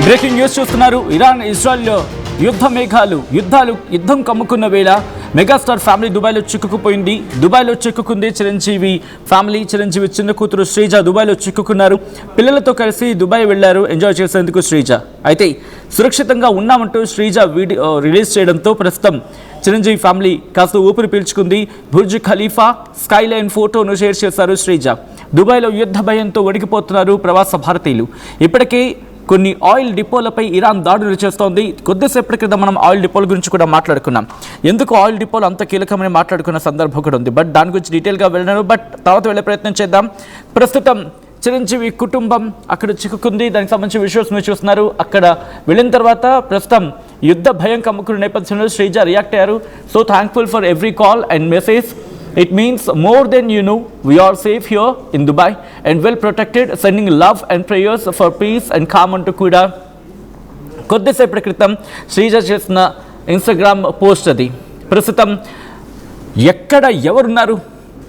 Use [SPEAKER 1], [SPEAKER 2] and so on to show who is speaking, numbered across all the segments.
[SPEAKER 1] Breaking news చూస్తున్నారు. Iran Israel యుద్ధం కమ్ముకున్న వేళ మెగాస్టార్ ఫ్యామిలీ దుబాయ్లో చిక్కుకుపోయింది. దుబాయ్లో చిక్కుకుంది చిరంజీవి ఫ్యామిలీ. చిరంజీవి చిన్న కూతురు శ్రీజ దుబాయ్లో చిక్కుకున్నారు. పిల్లలతో కలిసి దుబాయ్ వెళ్లారు ఎంజాయ్ చేసేందుకు శ్రీజ. అయితే సురక్షితంగా ఉన్నామంటూ శ్రీజ వీడియో రిలీజ్ చేయడంతో ప్రస్తుతం చిరంజీవి ఫ్యామిలీ కాస్త ఊపిరి పీల్చుకుంది. బుర్జ్ ఖలీఫా స్కైలైన్ ఫోటోను షేర్ చేశారు శ్రీజ. దుబాయ్లో యుద్ధ భయంతో వణికిపోతున్నారు ప్రవాస భారతీయులు. ఇప్పటికే కొన్ని ఆయిల్ డిపోలపై ఇరాన్ దాడులు చేస్తోంది. కొద్దిసేపటి క్రితం మనం ఆయిల్ డిపోల గురించి కూడా మాట్లాడుకున్నాం. ఎందుకు ఆయిల్ డిపోలు అంత కీలకమని మాట్లాడుకున్న సందర్భం కూడా ఉంది. బట్ దాని గురించి డీటెయిల్గా వెళ్ళను. బట్ తర్వాత వెళ్ళే ప్రయత్నం చేద్దాం. ప్రస్తుతం చిరంజీవి కుటుంబం అక్కడ చిక్కుకుంది. దానికి సంబంధించిన విజువల్స్ మీరు చూస్తున్నారు. అక్కడ వెళ్ళిన తర్వాత ప్రస్తుతం యుద్ధ భయం కమ్ముకున్న నేపథ్యంలో శ్రీజ రియాక్ట్ అయ్యారు. So thankful for every call and message. It means more than you know. We are safe here in Dubai and well protected. Sending love and prayers for peace and calm అంటూ కూడా కొద్దిసేపటి క్రితం శ్రీజ చేసిన Instagram post అది. ప్రస్తుతం ఎక్కడ ఎవరున్నారు,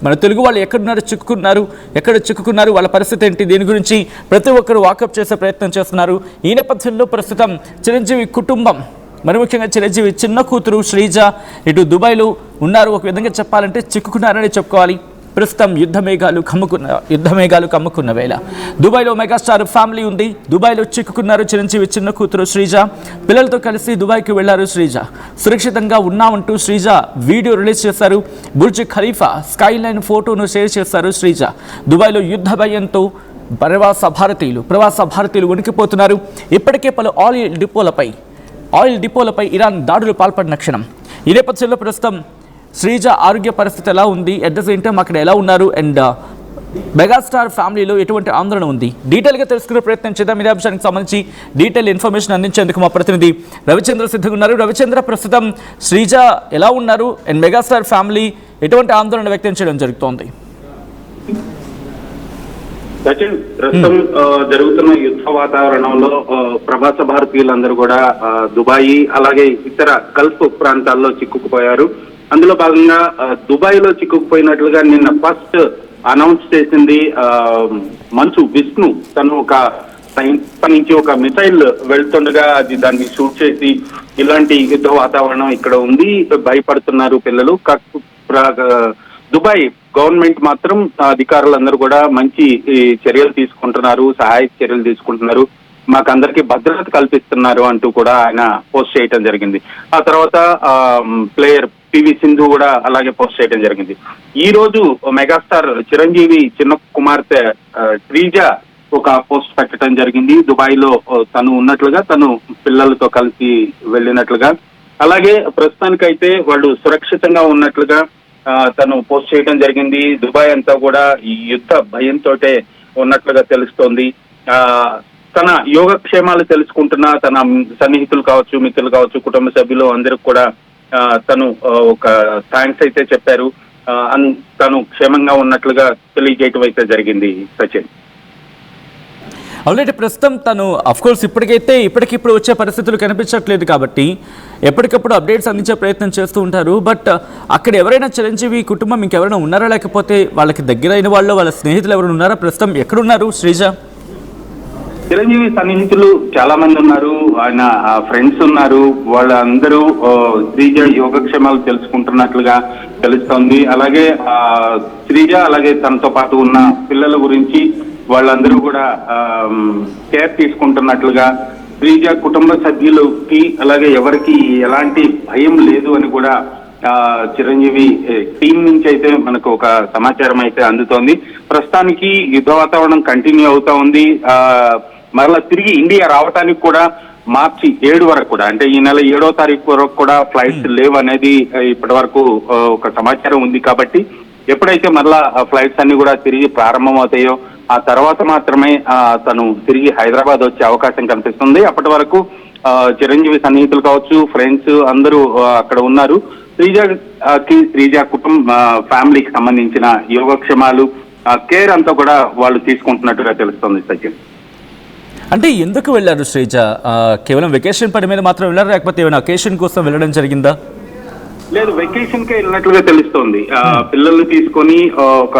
[SPEAKER 1] మన తెలుగు వాళ్ళు ఎక్కడున్నారు, ఎక్కడ చిక్కుకున్నారు, వాళ్ళ పరిస్థితి ఏంటి, దీని గురించి ప్రతి ఒక్కరు వాకప్ చేసే ప్రయత్నం చేస్తున్నారు. ఈ నేపథ్యంలో ప్రస్తుతం చిరంజీవి కుటుంబం, మరి ముఖ్యంగా చిరంజీవి చిన్న కూతురు శ్రీజ ఇటు దుబాయ్లో ఉన్నారు. ఒక విధంగా చెప్పాలంటే చిక్కుకున్నారని చెప్పుకోవాలి. ప్రస్తుతం యుద్ధ మేఘాలు కమ్ముకున్న వేళ దుబాయ్లో మెగాస్టార్ ఫ్యామిలీ ఉంది. దుబాయ్లో చిక్కుకున్నారు చిరంజీవి చిన్న కూతురు శ్రీజ. పిల్లలతో కలిసి దుబాయ్కి వెళ్లారు శ్రీజ. సురక్షితంగా ఉన్నామంటూ శ్రీజ వీడియో రిలీజ్ చేశారు. బుర్జ్ ఖలీఫా స్కైలైన్ ఫోటోను షేర్ చేశారు శ్రీజ. దుబాయ్లో యుద్ధ భయంతో ప్రవాస భారతీయులు వణికిపోతున్నారు. ఇప్పటికే పలు ఆయిల్ డిపోలపై ఇరాన్ దాడులు పాల్పడిన క్షణం. ఈ నేపథ్యంలో ప్రస్తుతం శ్రీజ ఆరోగ్య పరిస్థితి ఎలా ఉంది, అట్ ద సేమ్ టైం అక్కడ ఎలా ఉన్నారు, అండ్ మెగాస్టార్ ఫ్యామిలీలో ఎటువంటి ఆందోళన ఉంది, డీటెయిల్గా తెలుసుకునే ప్రయత్నం చేద్దాం. ఇదే అంశానికి సంబంధించి డీటెయిల్ ఇన్ఫర్మేషన్ అందించేందుకు మా ప్రతినిధి రవిచంద్ర సిద్ధంగా ఉన్నారు. రవిచంద్ర, ప్రస్తుతం శ్రీజ ఎలా ఉన్నారు అండ్ మెగాస్టార్ ఫ్యామిలీ ఎటువంటి ఆందోళన వ్యక్తం చేయడం జరుగుతోంది?
[SPEAKER 2] సచిన్, ప్రస్తుతం జరుగుతున్న యుద్ధ వాతావరణంలో ప్రవాస భారతీయులందరూ కూడా దుబాయ్ అలాగే ఇతర గల్ఫ్ ప్రాంతాల్లో చిక్కుకుపోయారు. అందులో భాగంగా దుబాయ్ లో చిక్కుకుపోయినట్లుగా నిన్న ఫస్ట్ అనౌన్స్ చేసింది మంచు విష్ణు. తను ఒక నుంచి ఒక మిసైల్ వెళ్తుండగా దాన్ని షూట్ చేసి ఇలాంటి యుద్ధ వాతావరణం ఇక్కడ ఉంది, భయపడుతున్నారు పిల్లలు. దుబాయ్ గవర్నమెంట్ మాత్రం అధికారులందరూ కూడా మంచి చర్యలు తీసుకుంటున్నారు, సహాయక చర్యలు తీసుకుంటున్నారు, మాకందరికి భద్రత కల్పిస్తున్నారు అంటూ కూడా ఆయన పోస్ట్ చేయడం జరిగింది. ఆ తర్వాత ప్లేయర్ పివి సింధు కూడా అలాగే పోస్ట్ చేయడం జరిగింది. ఈ రోజు మెగాస్టార్ చిరంజీవి చిన్న కుమార్తె శ్రీజ ఒక పోస్ట్ పెట్టడం జరిగింది. దుబాయ్ లో తను ఉన్నట్లుగా, తను పిల్లలతో కలిసి వెళ్ళినట్లుగా, అలాగే ప్రస్తుతానికైతే వాళ్ళు సురక్షితంగా ఉన్నట్లుగా తను పోస్ట్ చేయడం జరిగింది. దుబాయ్ అంతా కూడా ఈ యుద్ధ భయంతో ఉన్నట్లుగా తెలుస్తోంది. తన యోగక్షేమాలు తెలుసుకుంటున్న తన సన్నిహితులు కావచ్చు, మిత్రులు కావచ్చు, కుటుంబ సభ్యులు అందరికి కూడా తను ఒక థ్యాంక్స్ అయితే చెప్పారు. తను క్షేమంగా ఉన్నట్లుగా తెలియజేయటం అయితే జరిగింది. సచిన్,
[SPEAKER 1] ఆల్రెడీ ప్రస్తుతం తను అఫ్కోర్స్ ఇప్పటికిప్పుడు వచ్చే పరిస్థితులు కనిపించట్లేదు కాబట్టి ఎప్పటికప్పుడు అప్డేట్స్ అందించే ప్రయత్నం చేస్తూ ఉంటారు. బట్ అక్కడ ఎవరైనా చిరంజీవి కుటుంబం ఇంకెవరైనా ఉన్నారా, లేకపోతే వాళ్ళకి దగ్గరైన వాళ్ళు, వాళ్ళ స్నేహితులు ఎవరైనా ఉన్నారా? ప్రస్తుతం ఎక్కడున్నారు శ్రీజ?
[SPEAKER 2] చిరంజీవి సన్నిహితులు చాలా మంది ఉన్నారు, ఆయన ఫ్రెండ్స్ ఉన్నారు. వాళ్ళందరూ శ్రీజ యోగక్షేమాలు తెలుసుకుంటున్నట్లుగా తెలుస్తోంది. అలాగే శ్రీజ అలాగే తనతో పాటు ఉన్న పిల్లల గురించి వాళ్ళందరూ కూడా కేర్ తీసుకుంటున్నట్లుగా, శ్రీజ కుటుంబ సభ్యులకి అలాగే ఎవరికి ఎలాంటి భయం లేదు అని కూడా చిరంజీవి టీం నుంచి అయితే మనకు ఒక సమాచారం అయితే అందుతోంది. ప్రస్తుతానికి యుద్ధ వాతావరణం కంటిన్యూ అవుతా ఉంది. మరలా తిరిగి ఇండియా రావడానికి కూడా మార్చి 7 వరకు కూడా, అంటే ఈ నెల 7వ తారీఖు వరకు కూడా ఫ్లైట్స్ లేవు అనేది ఇప్పటి వరకు ఒక సమాచారం ఉంది. కాబట్టి ఎప్పుడైతే మరలా ఫ్లైట్స్ అన్ని కూడా తిరిగి ప్రారంభం అవుతాయో ఆ తర్వాత మాత్రమే తను తిరిగి హైదరాబాద్ వచ్చే అవకాశం కనిపిస్తుంది. అప్పటి వరకు చిరంజీవి సన్నిహితులు కావచ్చు, ఫ్రెండ్స్ అందరూ అక్కడ ఉన్నారు. శ్రీజ కుటుంబ ఫ్యామిలీకి సంబంధించిన యోగక్షేమాలు, కేర్ అంతా కూడా వాళ్ళు తీసుకుంటున్నట్టుగా తెలుస్తుంది. సచిన్,
[SPEAKER 1] అంటే ఎందుకు వెళ్ళారు శ్రీజ? కేవలం వెకేషన్ పని మీద మాత్రం వెళ్ళారు, లేకపోతే ఏమైనా అకేషన్ కోసం వెళ్ళడం జరిగిందా?
[SPEAKER 2] లేదు, వెకేషన్ కే వెళ్ళినట్లుగా తెలుస్తోంది. పిల్లల్ని తీసుకొని ఒక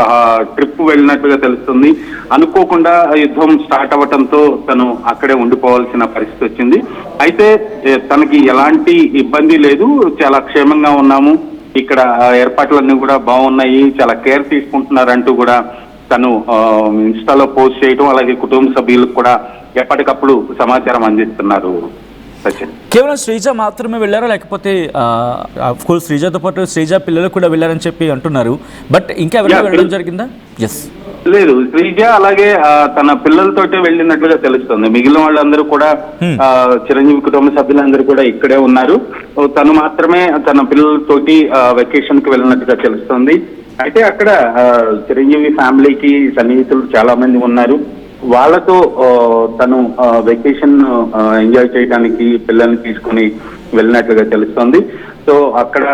[SPEAKER 2] ట్రిప్ వెళ్ళినట్లుగా తెలుస్తుంది. అనుకోకుండా యుద్ధం స్టార్ట్ అవ్వటంతో తను అక్కడే ఉండిపోవాల్సిన పరిస్థితి వచ్చింది. అయితే తనకి ఎలాంటి ఇబ్బంది లేదు, చాలా క్షేమంగా ఉన్నాము, ఇక్కడ ఏర్పాట్లన్నీ కూడా బాగున్నాయి, చాలా కేర్ తీసుకుంటున్నారంటూ కూడా తను ఇన్స్టాలో పోస్ట్ చేయడం, అలాగే కుటుంబ సభ్యులకు కూడా ఎప్పటికప్పుడు సమాచారం అందిస్తున్నారు.
[SPEAKER 1] కేవలం శ్రీజ మాత్రమే వెళ్ళారా, లేకపోతే కోర్స్ శ్రీజతో పాటు శ్రీజ పిల్లలు కూడా వెళ్ళారని చెప్పి అంటున్నారు, బట్ ఇంకా ఎవరైనా వెళ్ళడం జరిగిందా? ఎస్,
[SPEAKER 2] లేదు, శ్రీజ అలాగే తన పిల్లలతోటే వెళ్ళినట్లుగా తెలుస్తుంది. మిగిలిన వాళ్ళందరూ కూడా చిరంజీవి కుటుంబ సభ్యులందరూ కూడా ఇక్కడే ఉన్నారు. తను మాత్రమే తన పిల్లలతోటి వెకేషన్ కి వెళ్ళినట్టుగా తెలుస్తుంది. అయితే అక్కడ చిరంజీవి ఫ్యామిలీకి సన్నిహితులు చాలా మంది ఉన్నారు. వాళ్ళతో తను వెకేషన్ ఎంజాయ్ చేయడానికి పిల్లల్ని తీసుకుని వెళ్ళినట్లుగా తెలుస్తోంది. సో అక్కడ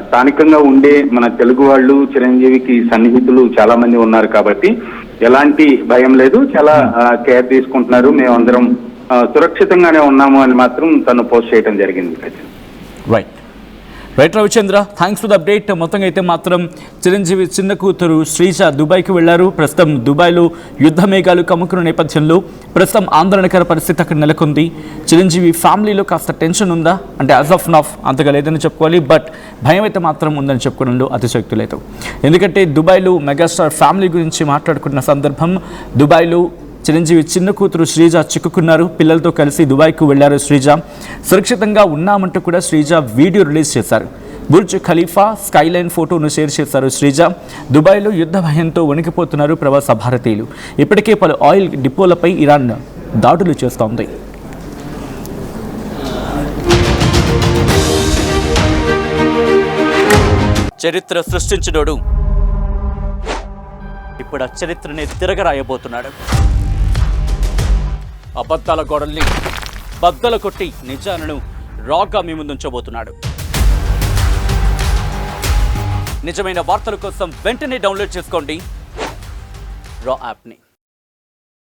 [SPEAKER 2] స్థానికంగా ఉండే మన తెలుగు వాళ్ళు చిరంజీవికి సన్నిహితులు చాలా మంది ఉన్నారు కాబట్టి ఎలాంటి భయం లేదు, చాలా కేర్ తీసుకుంటున్నారు, మేమందరం సురక్షితంగానే ఉన్నాము అని మాత్రం తను పోస్ట్ చేయడం జరిగింది.
[SPEAKER 1] Right Ravichandra, thanks for the update. మొత్తంగా అయితే మాత్రం చిరంజీవి చిన్న కూతురు శ్రీజ దుబాయ్కి వెళ్లారు. ప్రస్తుతం దుబాయ్లో యుద్ధ మేఘాలు కమ్ముకున్న నేపథ్యంలో ప్రస్తుతం ఆందోళనకర పరిస్థితి అక్కడ నెలకొంది. చిరంజీవి ఫ్యామిలీలో కాస్త టెన్షన్ ఉందా అంటే యాజ్ ఆఫ్ నౌ అంతగా లేదని చెప్పుకోవాలి, బట్ భయం అయితే మాత్రం ఉందని చెప్పుకోవడంలో అతిశయోక్తి లేదు. ఎందుకంటే దుబాయ్లో మెగాస్టార్ ఫ్యామిలీ గురించి మాట్లాడుకున్న సందర్భం, దుబాయ్లో చిరంజీవి చిన్న కూతురు శ్రీజ చిక్కుకున్నారు. పిల్లలతో కలిసి దుబాయ్కు వెళ్లారు శ్రీజ. సురక్షితంగా ఉన్నామంటూ కూడా శ్రీజ వీడియో రిలీజ్ చేశారు. బుర్జ్ ఖలీఫా స్కైలైన్ ఫోటోను షేర్ చేశారు శ్రీజ. దుబాయ్లో యుద్ధ భయంతో వణికిపోతున్నారు ప్రవాస భారతీయులు. ఇప్పటికే పలు ఆయిల్ డిపోలపై ఇరాన్ దాడులు చేస్తోంది. చరిత్ర సృష్టించినోడు ఇప్పుడు ఆ చరిత్రని తిరగరాయబోతున్నాడు. అబద్ధాల గోడల్ని బద్దలు కొట్టి నిజాలను రాగా మీ ముందుంచబోతున్నాడు. నిజమైన వార్తల కోసం వెంటనే డౌన్లోడ్ చేసుకోండి రా యాప్ని.